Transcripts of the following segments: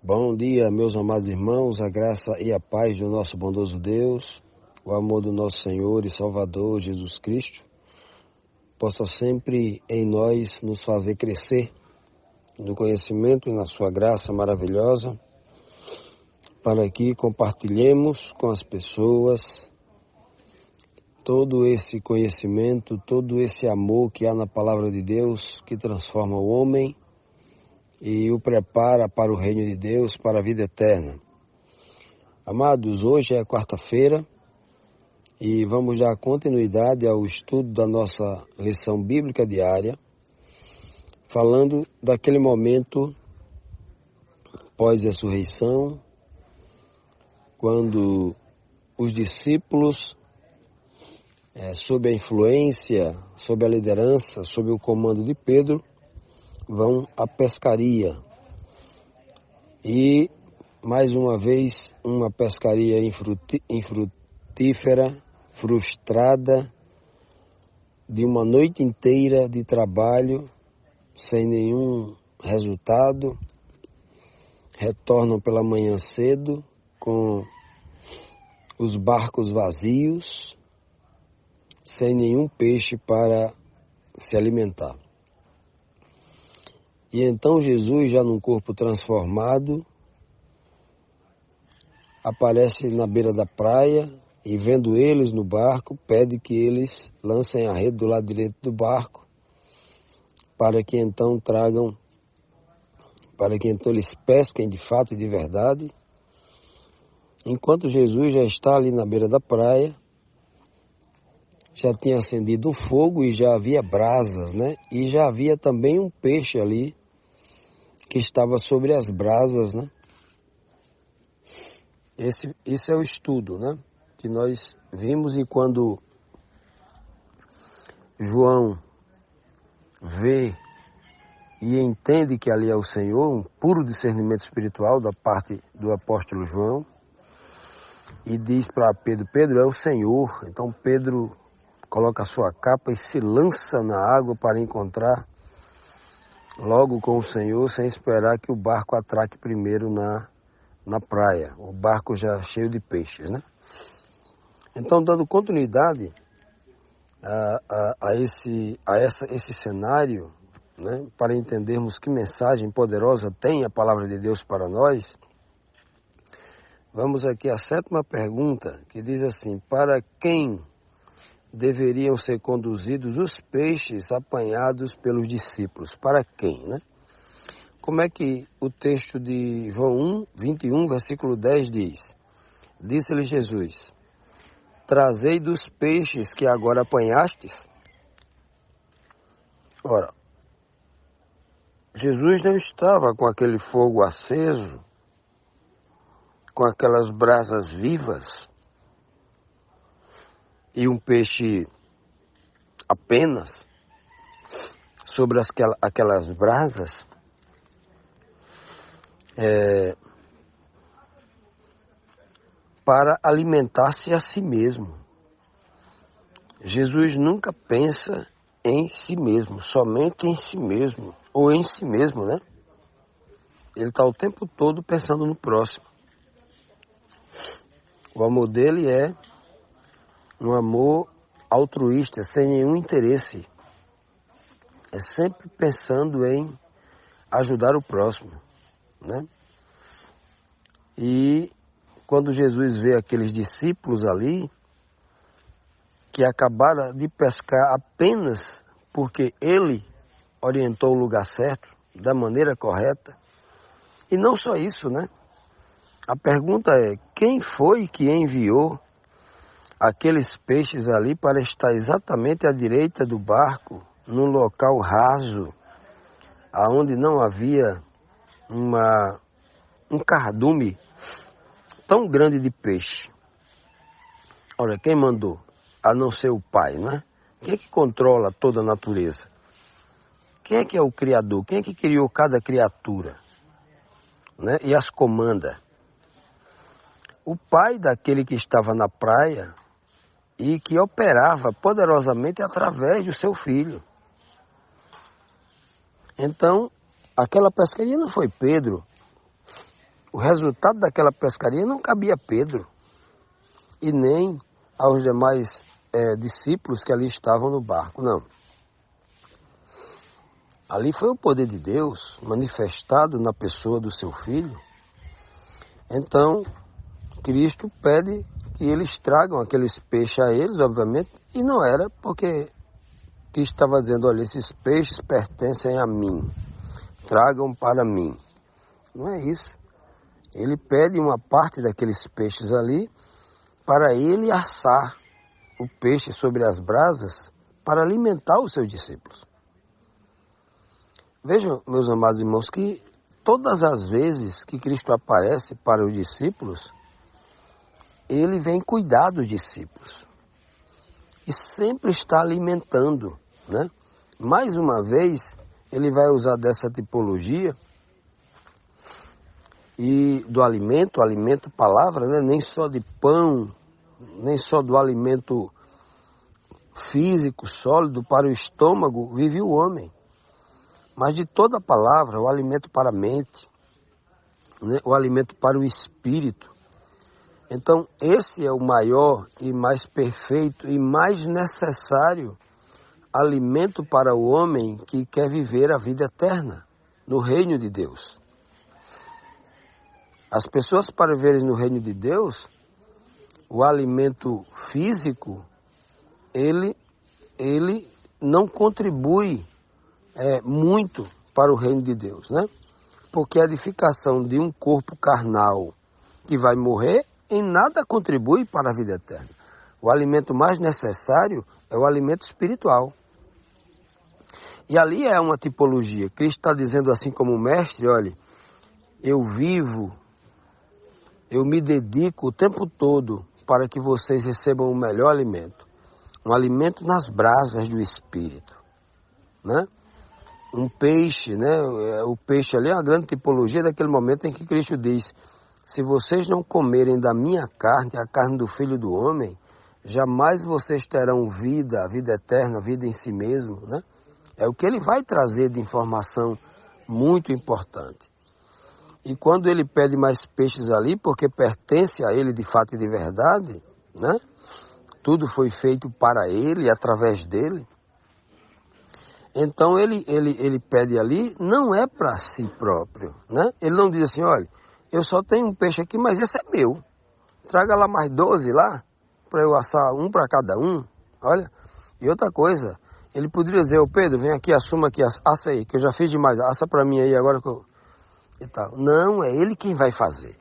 Bom dia, meus amados irmãos, a graça e a paz do nosso bondoso Deus, o amor do nosso Senhor e Salvador Jesus Cristo, possa sempre em nós nos fazer crescer no conhecimento e na sua graça maravilhosa, para que compartilhemos com as pessoas todo esse conhecimento, todo esse amor que há na palavra de Deus, que transforma o homem e o prepara para o reino de Deus, para a vida eterna. Amados, hoje é quarta-feira e vamos dar continuidade ao estudo da nossa lição bíblica diária, falando daquele momento pós-ressurreição, quando os discípulos, sob a influência, sob a liderança, sob o comando de Pedro, vão à pescaria. E, mais uma vez, uma pescaria infrutífera, frustrada, de uma noite inteira de trabalho, sem nenhum resultado. Retornam pela manhã cedo, com os barcos vazios, sem nenhum peixe para se alimentar. E então Jesus, já num corpo transformado, aparece na beira da praia e, vendo eles no barco, pede que eles lancem a rede do lado direito do barco, para que então eles pesquem de fato e de verdade. Enquanto Jesus já está ali na beira da praia, já tinha acendido um fogo e já havia brasas, né? E já havia também um peixe ali que estava sobre as brasas, né? Esse é o estudo, né? Que nós vimos, e quando João vê e entende que ali é o Senhor, um puro discernimento espiritual da parte do apóstolo João, e diz para Pedro: Pedro, é o Senhor. Então Pedro coloca a sua capa e se lança na água para encontrar logo com o Senhor, sem esperar que o barco atraque primeiro na praia, o barco já cheio de peixes, né? Então, dando continuidade a esse cenário, né, para entendermos que mensagem poderosa tem a palavra de Deus para nós, vamos aqui à sétima pergunta, que diz assim: para quem deveriam ser conduzidos os peixes apanhados pelos discípulos? Para quem, né? Como é que o texto de João 21, versículo 10 diz? Disse-lhe Jesus: trazei dos peixes que agora apanhastes. Ora, Jesus não estava com aquele fogo aceso, com aquelas brasas vivas, e um peixe apenas sobre aquelas brasas, para alimentar-se a si mesmo. Jesus nunca pensa em si mesmo, somente em si mesmo, ou em si mesmo, né? Ele está o tempo todo pensando no próximo. O amor dele é um amor altruísta, sem nenhum interesse. É sempre pensando em ajudar o próximo, né? E quando Jesus vê aqueles discípulos ali, que acabaram de pescar apenas porque ele orientou o lugar certo, da maneira correta, e não só isso, né? A pergunta é: quem foi que enviou aqueles peixes ali para estar exatamente à direita do barco, num local raso, aonde não havia um cardume tão grande de peixe? Olha, quem mandou? A não ser o Pai, não é? Quem é que controla toda a natureza? Quem é que é o Criador? Quem é que criou cada criatura, né? E as comanda? O Pai daquele que estava na praia e que operava poderosamente através do seu Filho. Então, aquela pescaria não foi Pedro o resultado daquela pescaria não cabia a Pedro e nem aos demais discípulos que ali estavam no barco, não. Ali foi o poder de Deus manifestado na pessoa do seu filho. Então, Cristo pede que eles tragam aqueles peixes a eles, obviamente, e não era porque Cristo estava dizendo, olha, esses peixes pertencem a mim, tragam para mim. Não é isso. Ele pede uma parte daqueles peixes ali para ele assar o peixe sobre as brasas para alimentar os seus discípulos. Vejam, meus amados irmãos, que todas as vezes que Cristo aparece para os discípulos, ele vem cuidar dos discípulos. E sempre está alimentando, né? Mais uma vez, ele vai usar dessa tipologia e do alimento, palavra, né? Nem só de pão, nem só do alimento físico, sólido, para o estômago, vive o homem. Mas de toda a palavra, o alimento para a mente, né? O alimento para o espírito. Então, esse é o maior e mais perfeito e mais necessário alimento para o homem que quer viver a vida eterna no reino de Deus. As pessoas, para viverem no reino de Deus, o alimento físico, ele não contribui muito para o reino de Deus, né? Porque a edificação de um corpo carnal que vai morrer, em nada contribui para a vida eterna. O alimento mais necessário é o alimento espiritual. E ali é uma tipologia. Cristo está dizendo assim como mestre, olha, eu vivo, eu me dedico o tempo todo para que vocês recebam o melhor alimento. Um alimento nas brasas do Espírito, né? Um peixe, né? O peixe ali é uma grande tipologia daquele momento em que Cristo diz, se vocês não comerem da minha carne, a carne do Filho do Homem, jamais vocês terão vida, a vida eterna, a vida em si mesmo, né? É o que ele vai trazer de informação muito importante. E quando ele pede mais peixes ali, porque pertence a ele de fato e de verdade, né? Tudo foi feito para ele, através dele. Então ele pede ali, não é para si próprio, né? Ele não diz assim, olha, eu só tenho um peixe aqui, mas esse é meu. Traga lá mais 12 lá, para eu assar um para cada um. Olha, e outra coisa, ele poderia dizer, ô Pedro, vem aqui, assuma aqui, assa aí, que eu já fiz demais, assa para mim aí agora que eu... E tal. Não, é ele quem vai fazer.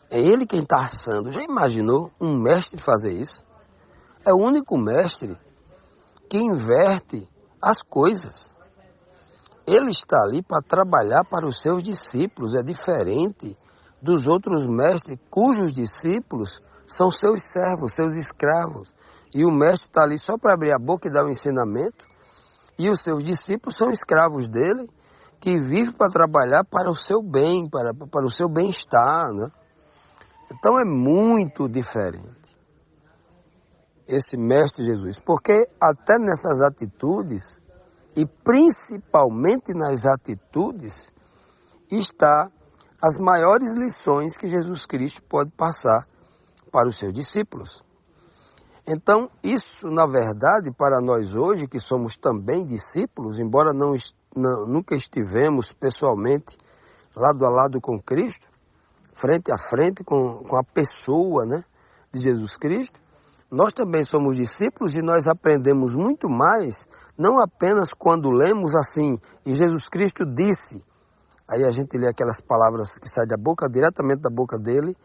É ele quem está assando. Já imaginou um mestre fazer isso? É o único mestre que inverte as coisas. Ele está ali para trabalhar para os seus discípulos. É diferente dos outros mestres cujos discípulos são seus servos, seus escravos. E o mestre está ali só para abrir a boca e dar o ensinamento. E os seus discípulos são escravos dele, que vivem para trabalhar para o seu bem, para o seu bem-estar, né? Então é muito diferente esse Mestre Jesus, porque até nessas atitudes, e principalmente nas atitudes, está as maiores lições que Jesus Cristo pode passar para os seus discípulos. Então, isso, na verdade, para nós hoje, que somos também discípulos, embora nunca estivemos pessoalmente lado a lado com Cristo, frente a frente com a pessoa, né, de Jesus Cristo, nós também somos discípulos e nós aprendemos muito mais, não apenas quando lemos assim, e Jesus Cristo disse, aí a gente lê aquelas palavras que saem diretamente da boca dele,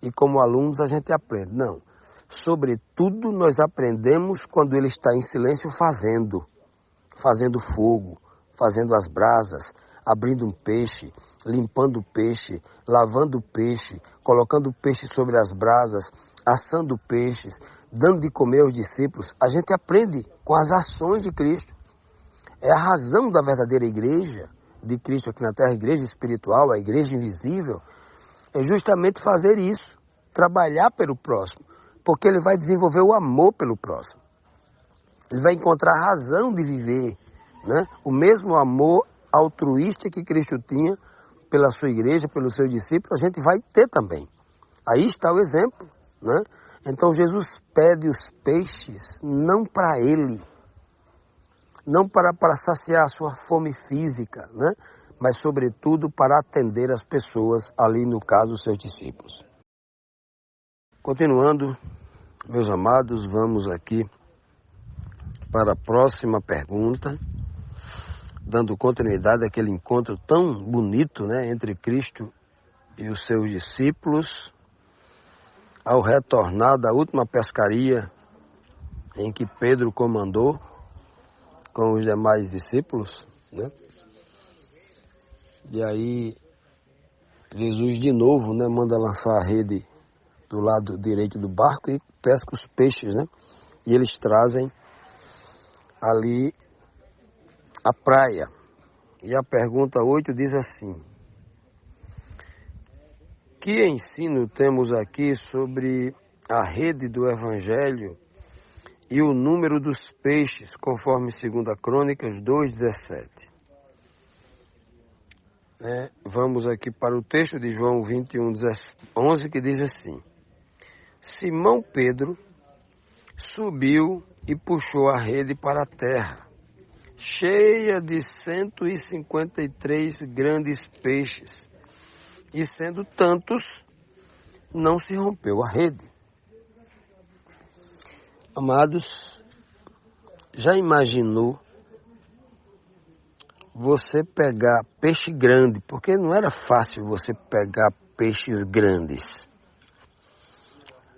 e como alunos a gente aprende. Não, sobretudo nós aprendemos quando ele está em silêncio fazendo fogo, fazendo as brasas, abrindo um peixe, limpando o peixe, lavando o peixe, colocando o peixe sobre as brasas, assando peixes, dando de comer aos discípulos. A gente aprende com as ações de Cristo. É a razão da verdadeira igreja de Cristo aqui na terra, a igreja espiritual, a igreja invisível, é justamente fazer isso, trabalhar pelo próximo, porque ele vai desenvolver o amor pelo próximo. Ele vai encontrar a razão de viver, né? O mesmo amor altruísta que Cristo tinha pela sua igreja, pelo seu discípulo, a gente vai ter também. Aí está o exemplo, né? Então Jesus pede os peixes não para ele, não para saciar a sua fome física, né? Mas sobretudo para atender as pessoas, ali no caso os seus discípulos. Continuando, meus amados, vamos aqui para a próxima pergunta, dando continuidade àquele encontro tão bonito, né, entre Cristo e os seus discípulos, ao retornar da última pescaria em que Pedro comandou com os demais discípulos, né? E aí Jesus de novo, né, manda lançar a rede do lado direito do barco e pesca os peixes, né? E eles trazem ali a praia. E a pergunta 8 diz assim: que ensino temos aqui sobre a rede do Evangelho e o número dos peixes, conforme 2 Crônicas 2,17? Vamos aqui para o texto de João 21:11, que diz assim: Simão Pedro subiu e puxou a rede para a terra, cheia de 153 grandes peixes, e sendo tantos, não se rompeu a rede. Amados, já imaginou você pegar peixe grande? Porque não era fácil você pegar peixes grandes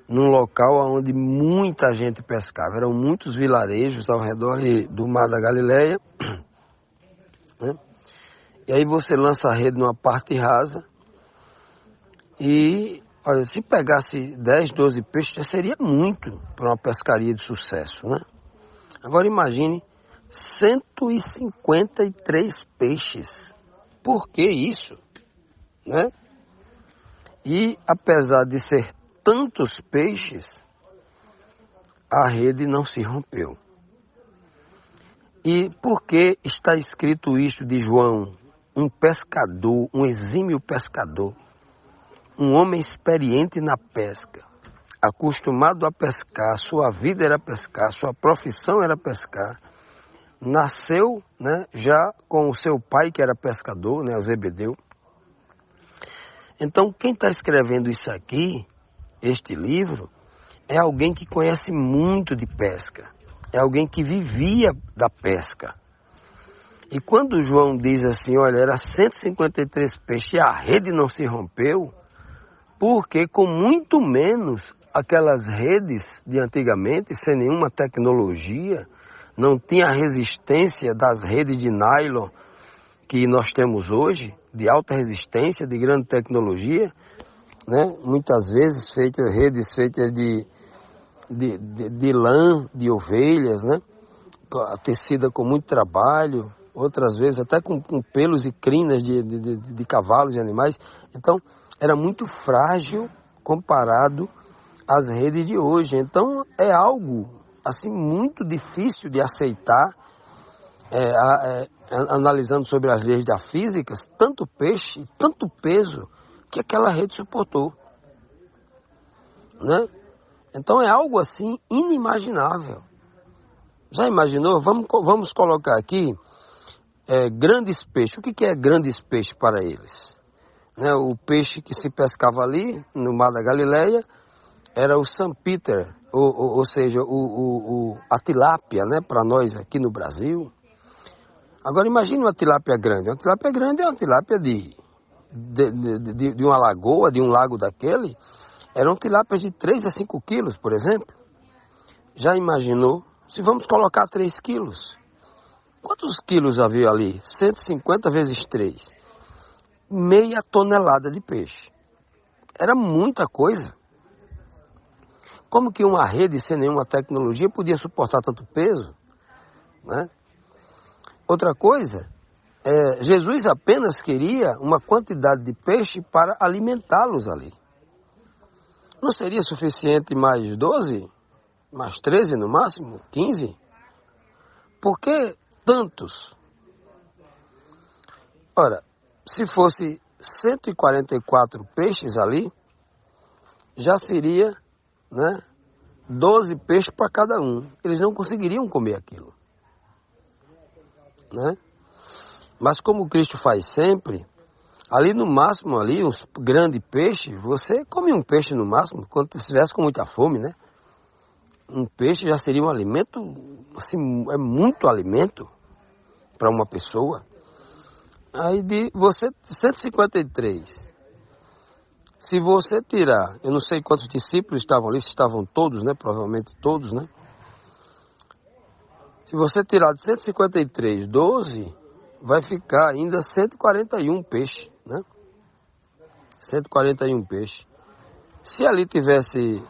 num local onde muita gente pescava. Eram muitos vilarejos ao redor do Mar da Galileia, né? E aí você lança a rede numa parte rasa e, olha, se pegasse 10, 12 peixes, já seria muito para uma pescaria de sucesso, né? Agora imagine 153 peixes. Por que isso? Né? E apesar de ser tantos peixes, a rede não se rompeu. E por que está escrito isso de João? Um pescador, um exímio pescador, um homem experiente na pesca, acostumado a pescar, sua vida era pescar, sua profissão era pescar, nasceu, né, já com o seu pai que era pescador, né, Zebedeu. Então quem está escrevendo isso aqui, este livro, é alguém que conhece muito de pesca, é alguém que vivia da pesca. E quando João diz assim, olha, era 153 peixes e a rede não se rompeu, porque com muito menos aquelas redes de antigamente, sem nenhuma tecnologia, não tinha a resistência das redes de nylon que nós temos hoje, de alta resistência, de grande tecnologia, né? Muitas vezes redes feitas de lã, de ovelhas, né? Tecida com muito trabalho, outras vezes até com pelos e crinas de cavalos e animais. Então, era muito frágil comparado às redes de hoje. Então, é algo assim muito difícil de aceitar, analisando sobre as leis da física, tanto peixe, tanto peso que aquela rede suportou, né? Então é algo assim inimaginável. Já imaginou? Vamos colocar aqui grandes peixes. O que é grandes peixes para eles? Né? O peixe que se pescava ali no Mar da Galileia era o Sampiter, ou seja, a tilápia, né, para nós aqui no Brasil. Agora imagine uma tilápia grande. Uma tilápia grande é uma tilápia de uma lagoa, de um lago daquele. Eram tilápias de 3 a 5 quilos, por exemplo. Já imaginou? Se vamos colocar 3 quilos. Quantos quilos havia ali? 150 vezes 3. Meia tonelada de peixe. Era muita coisa. Como que uma rede sem nenhuma tecnologia podia suportar tanto peso? Né? Outra coisa, Jesus apenas queria uma quantidade de peixe para alimentá-los ali. Não seria suficiente mais 12? Mais 13 no máximo? 15? Por que tantos? Ora, se fosse 144 peixes ali, já seria, né, 12 peixes para cada um. Eles não conseguiriam comer aquilo, né? Mas como Cristo faz sempre, ali no máximo, ali, uns grandes peixes, você come um peixe no máximo, quando estivesse com muita fome, né? Um peixe já seria um alimento, assim, é muito alimento para uma pessoa. Aí de você, 153. Se você tirar, eu não sei quantos discípulos estavam ali, se estavam todos, né? Provavelmente todos, né? Se você tirar de 153, 12, vai ficar ainda 141 peixes, né? 141 peixes. Se ali tivesse,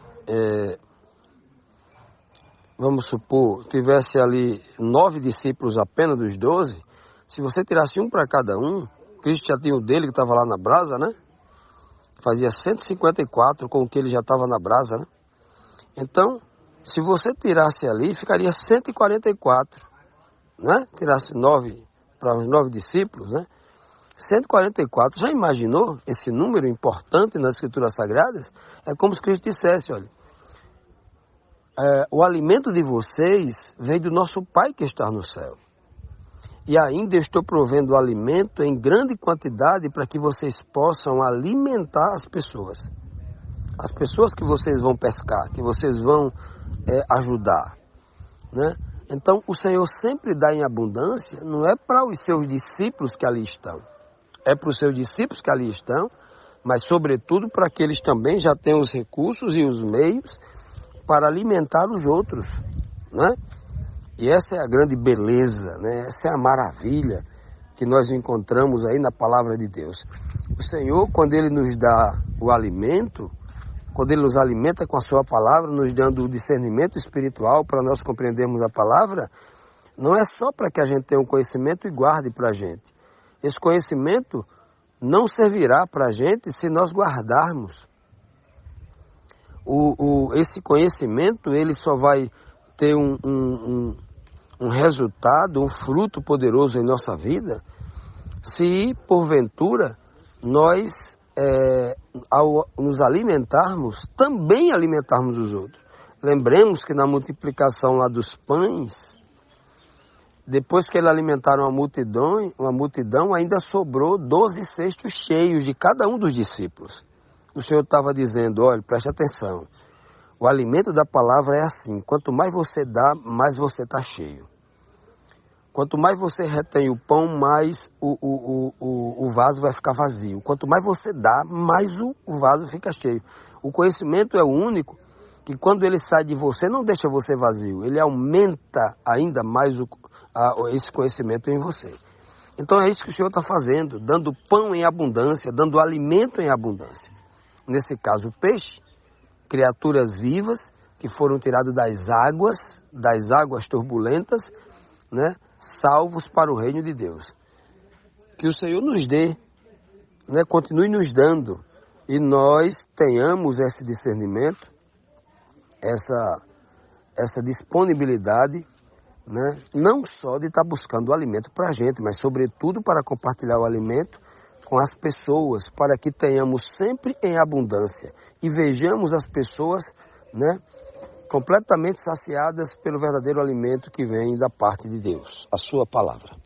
vamos supor, tivesse ali 9 discípulos apenas dos 12, se você tirasse um para cada um, Cristo já tinha o dele que estava lá na brasa, né? Fazia 154 com o que ele já estava na brasa, né? Então, se você tirasse ali, ficaria 144, né? Tirasse 9 para os 9 discípulos, né? 144. Já imaginou esse número importante nas Escrituras Sagradas? É como se Cristo dissesse, olha, o alimento de vocês vem do nosso Pai que está no céu. E ainda estou provendo alimento em grande quantidade para que vocês possam alimentar as pessoas. As pessoas que vocês vão pescar, que vocês vão ajudar, né? Então, o Senhor sempre dá em abundância, não é para os seus discípulos que ali estão. É para os seus discípulos que ali estão, mas sobretudo para que eles também já tenham os recursos e os meios para alimentar os outros, né? E essa é a grande beleza, né? Essa é a maravilha que nós encontramos aí na palavra de Deus. O Senhor, quando Ele nos dá o alimento, quando Ele nos alimenta com a sua palavra, nos dando o discernimento espiritual para nós compreendermos a palavra, não é só para que a gente tenha um conhecimento e guarde para a gente. Esse conhecimento não servirá para a gente se nós guardarmos. Esse conhecimento, ele só vai ter um resultado, um fruto poderoso em nossa vida, se porventura nós, ao nos alimentarmos, também alimentarmos os outros. Lembremos que na multiplicação lá dos pães, depois que eles alimentaram uma multidão, ainda sobrou 12 cestos cheios de cada um dos discípulos. O Senhor estava dizendo, olha, preste atenção, o alimento da palavra é assim, quanto mais você dá, mais você está cheio. Quanto mais você retém o pão, mais o vaso vai ficar vazio. Quanto mais você dá, mais o vaso fica cheio. O conhecimento é o único que quando ele sai de você, não deixa você vazio. Ele aumenta ainda mais esse conhecimento em você. Então é isso que o Senhor está fazendo, dando pão em abundância, dando alimento em abundância. Nesse caso, o peixe, criaturas vivas que foram tiradas das águas turbulentas, né, salvos para o reino de Deus. Que o Senhor nos dê, né, continue nos dando, e nós tenhamos esse discernimento, essa disponibilidade, né, não só de estar buscando o alimento para a gente, mas sobretudo para compartilhar o alimento com as pessoas, para que tenhamos sempre em abundância e vejamos as pessoas, né, completamente saciadas pelo verdadeiro alimento que vem da parte de Deus, a sua palavra.